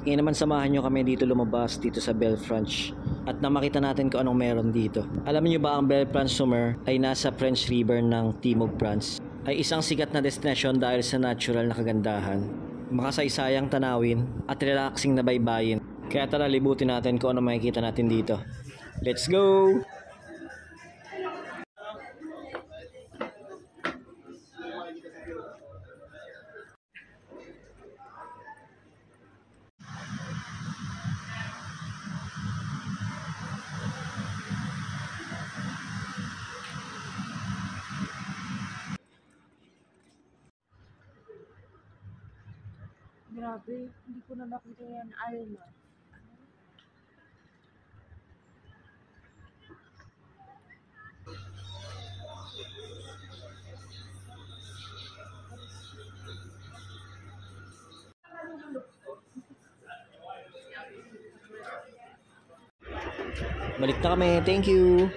Ngayon naman samahan nyo kami dito lumabas dito sa Villefranche at na makita natin kung anong meron dito. Alam niyo ba ang Villefranche-sur-Mer ay nasa French River ng Timog France? Ay isang sikat na destinasyon dahil sa natural na kagandahan, makasaysayang tanawin at relaxing na baybayin. Kaya tara libutin natin kung ano makikita natin dito. Let's go! Grabe, hindi ko na nakita yan, Alma. Balik na kami, thank you!